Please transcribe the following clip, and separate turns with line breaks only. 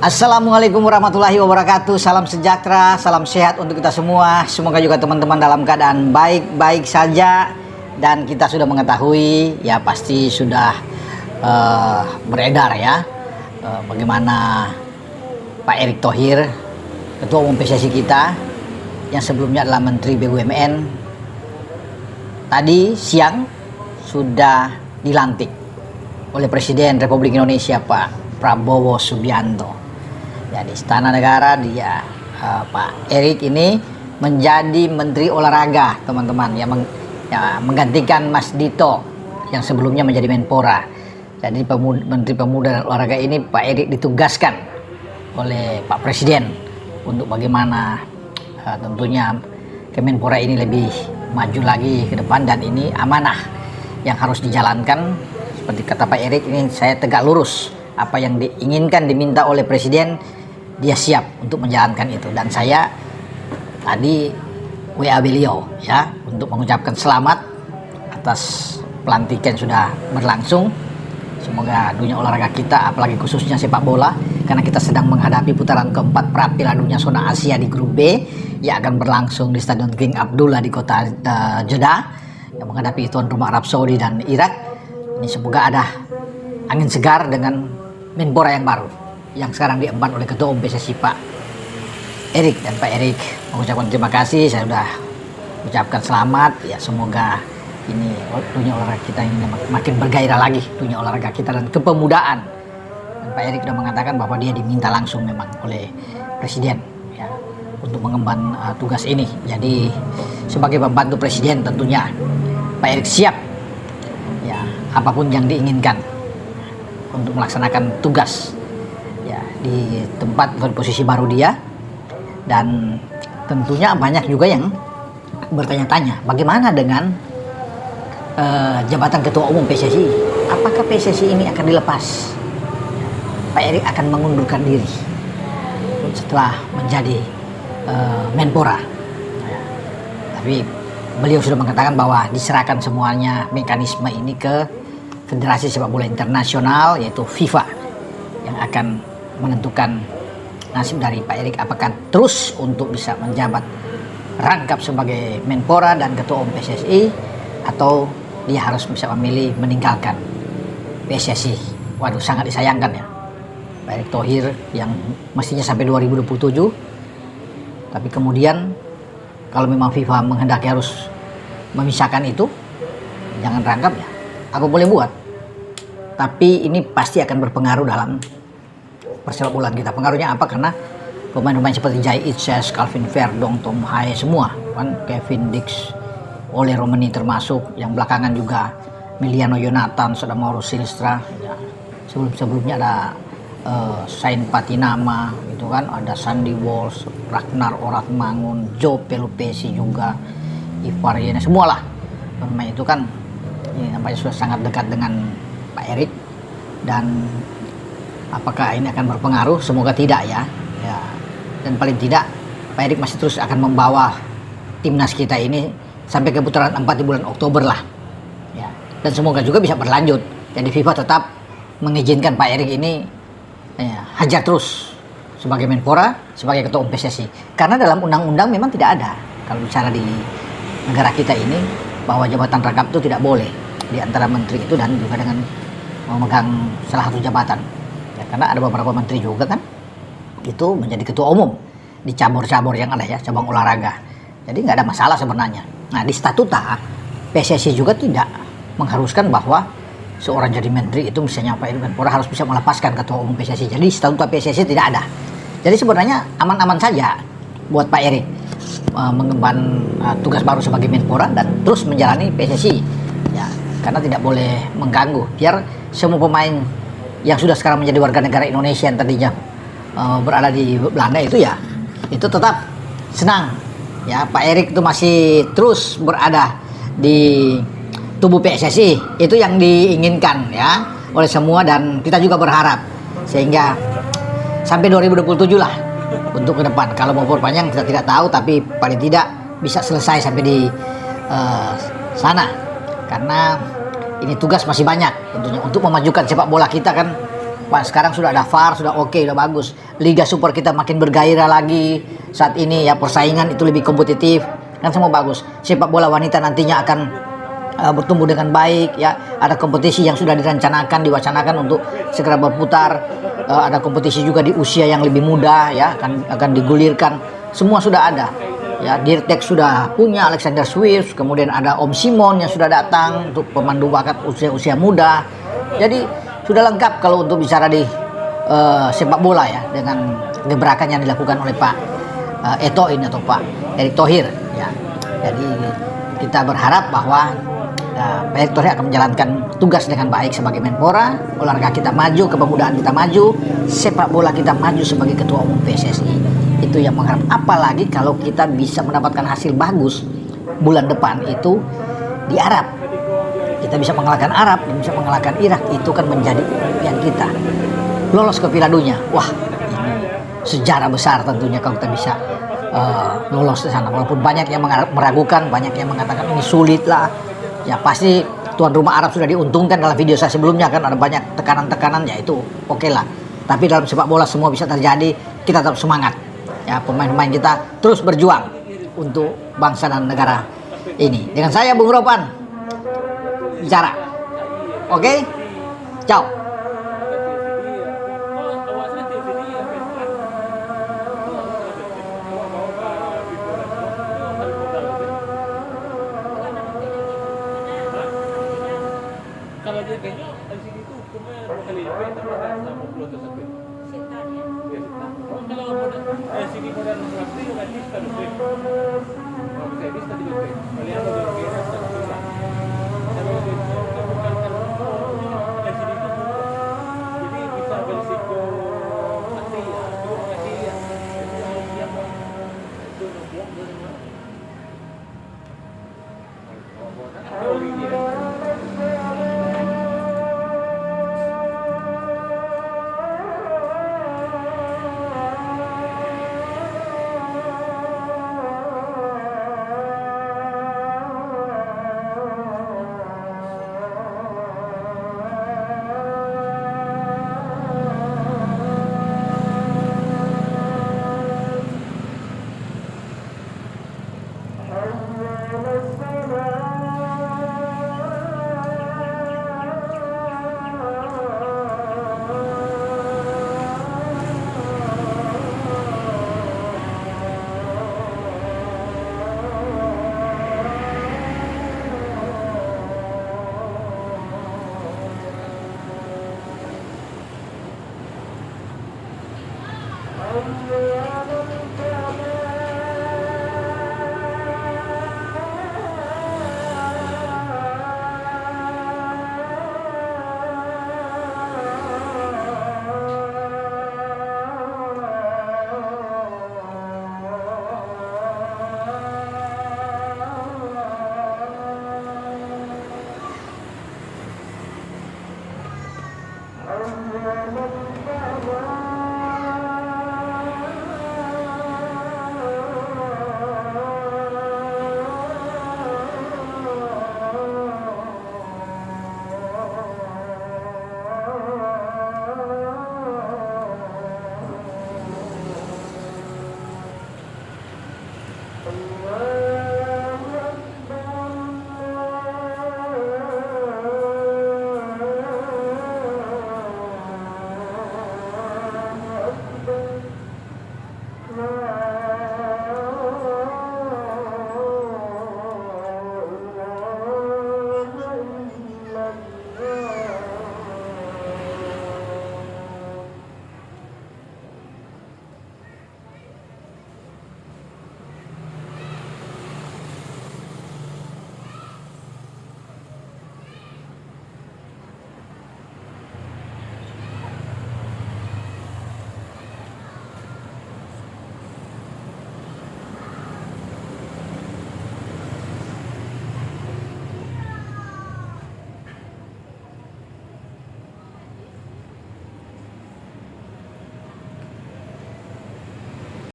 Assalamualaikum warahmatullahi wabarakatuh. Salam sejahtera, salam sehat untuk kita semua. Semoga juga teman-teman dalam keadaan baik-baik saja. Dan kita sudah mengetahui, ya pasti sudah beredar ya, bagaimana Pak Erick Thohir, Ketua Umum PSSI kita, yang sebelumnya adalah Menteri BUMN, tadi siang sudah dilantik oleh Presiden Republik Indonesia Pak Prabowo Subianto. Ya, di Istana Negara dia Pak Erick ini menjadi Menteri Olahraga, teman-teman, yang menggantikan Mas Dito yang sebelumnya menjadi Menpora. Jadi Menteri Pemuda dan Olahraga ini Pak Erick ditugaskan oleh Pak Presiden untuk bagaimana tentunya Kemenpora ini lebih maju lagi ke depan, dan ini amanah yang harus dijalankan. Seperti kata Pak Erick, ini saya tegak lurus, apa yang diinginkan diminta oleh Presiden dia siap untuk menjalankan itu. Dan saya tadi WA beliau ya untuk mengucapkan selamat atas pelantikan sudah berlangsung. Semoga dunia olahraga kita, apalagi khususnya sepak bola, karena kita sedang menghadapi putaran keempat Piala Dunia Zona Asia di grup B yang akan berlangsung di Stadion King Abdullah di kota Jeddah, yang menghadapi tuan rumah Arab Saudi dan Irak. Ini semoga ada angin segar dengan Menpora yang baru yang sekarang diemban oleh Ketua Umum PSSI Pak Erick. Dan Pak Erick mengucapkan terima kasih, saya sudah ucapkan selamat ya, semoga ini dunia olahraga kita ini makin bergairah lagi, dunia olahraga kita dan kepemudaan. Dan Pak Erick sudah mengatakan bahwa dia diminta langsung memang oleh Presiden ya untuk mengemban tugas ini. Jadi sebagai pembantu Presiden tentunya Pak Erick siap ya apapun yang diinginkan untuk melaksanakan tugas ya di tempat atau posisi baru dia. Dan tentunya banyak juga yang bertanya-tanya bagaimana dengan jabatan Ketua Umum PSSI, apakah PSSI ini akan dilepas? Pak Erick akan mengundurkan diri setelah menjadi Menpora tapi beliau sudah mengatakan bahwa diserahkan semuanya mekanisme ini ke Federasi Sepak Bola Internasional, yaitu FIFA, yang akan menentukan nasib dari Pak Erick, apakah terus untuk bisa menjabat rangkap sebagai Menpora dan Ketua Umum PSSI, atau dia harus bisa memilih meninggalkan PSSI. Waduh, sangat disayangkan ya Pak Erick Thohir yang mestinya sampai 2027, tapi kemudian kalau memang FIFA menghendaki harus memisahkan itu, jangan rangkap ya, apa boleh buat. Tapi ini pasti akan berpengaruh dalam persepak bolaan kita. Pengaruhnya apa? Karena pemain-pemain seperti Jai Itses, Calvin Verdong, Tom Haye semua kan, Kevin Dix, Ole Romani termasuk, yang belakangan juga Miliano Yonatan, Mauro Silstra ya. Sebelumnya ada Sain Patinama itu kan, ada Sandy Walsh, Ragnar Oratmangun, Joe Pelupesi juga, Ivar Yene, semualah pemain itu kan ini nampaknya sudah sangat dekat dengan Pak Erick. Dan apakah ini akan berpengaruh? Semoga tidak ya. Dan paling tidak Pak Erick masih terus akan membawa timnas kita ini sampai ke putaran 4 di bulan Oktober lah ya. Dan semoga juga bisa berlanjut. Jadi FIFA tetap mengizinkan Pak Erick ini hajar terus sebagai Menpora, sebagai Ketua Umum PSSI. Karena dalam undang-undang memang tidak ada, kalau bicara di negara kita ini, bahwa jabatan rangkap itu tidak boleh di antara menteri itu dan juga dengan memegang salah satu jabatan ya, karena ada beberapa menteri juga kan itu menjadi ketua umum di cabur-cabur yang ada ya, cabang olahraga. Jadi nggak ada masalah sebenarnya. Nah, di statuta PSSI juga tidak mengharuskan bahwa seorang jadi menteri itu misalnya Pak Erick Menpora harus bisa melepaskan Ketua Umum PSSI. Jadi statuta PSSI tidak ada. Jadi sebenarnya aman-aman saja buat Pak Erick mengemban tugas baru sebagai Menpora dan terus menjalani PSSI ya, karena tidak boleh mengganggu. Biar semua pemain yang sudah sekarang menjadi warga negara Indonesia yang tadinya berada di Belanda itu ya, itu tetap senang ya, Pak Erick itu masih terus berada di tubuh PSSI. Itu yang diinginkan ya oleh semua, dan kita juga berharap sehingga sampai 2027 lah untuk ke depan. Kalau mau perpanjang kita tidak tahu, tapi paling tidak bisa selesai sampai di eh, sana, karena ini tugas masih banyak tentunya untuk memajukan sepak bola kita kan. Pak, sekarang sudah ada VAR, sudah oke, sudah bagus. Liga Super kita makin bergairah lagi saat ini ya, persaingan itu lebih kompetitif dan semua bagus. Sepak bola wanita nantinya akan bertumbuh dengan baik ya. Ada kompetisi yang sudah direncanakan, diwacanakan untuk segera berputar. Ada kompetisi juga di usia yang lebih muda ya, akan digulirkan. Semua sudah ada. Ya, Dirtek sudah punya Alexander Swift, kemudian ada Om Simon yang sudah datang untuk pemandu bakat usia-usia muda. Jadi sudah lengkap kalau untuk bicara di sepak bola ya, dengan gebrakan yang dilakukan oleh Pak Eto ini atau Pak Erick Thohir ya. Jadi kita berharap bahwa Pak Erick Thohir akan menjalankan tugas dengan baik sebagai Menpora. Olahraga kita maju, kepemudaan kita maju, sepak bola kita maju sebagai Ketua Umum PSSI. Itu yang mengharap. Apalagi kalau kita bisa mendapatkan hasil bagus bulan depan itu di Arab. Kita bisa mengalahkan Arab dan bisa mengalahkan Irak, itu kan menjadi impian kita. Lolos ke Piala Dunia, wah ini sejarah besar tentunya kalau kita bisa lolos ke sana. Walaupun banyak yang meragukan, banyak yang mengatakan ini sulit lah. Ya pasti tuan rumah Arab sudah diuntungkan. Dalam video saya sebelumnya kan ada banyak tekanan-tekanan, ya itu oke lah. Tapi dalam sepak bola semua bisa terjadi, kita tetap semangat. Ya pemain-pemain kita terus berjuang untuk bangsa dan negara ini. Dengan saya Bung Ropan bicara. Oke? Ciao.
Kalau dia kayaknya di sini tuh hukumnya 2 kali lebih tapi ada 60 atau sampai. Kalau mau sini modal berarti juga bisa lebih. Kalau saya bisa di lebih. Kalian lebih kira satu bulan. Kalau di bukan di sini tuh jadi bisa berisiko mati ya, itu mati ya. Itu yang itu buang dari mana? Oh, ini ya.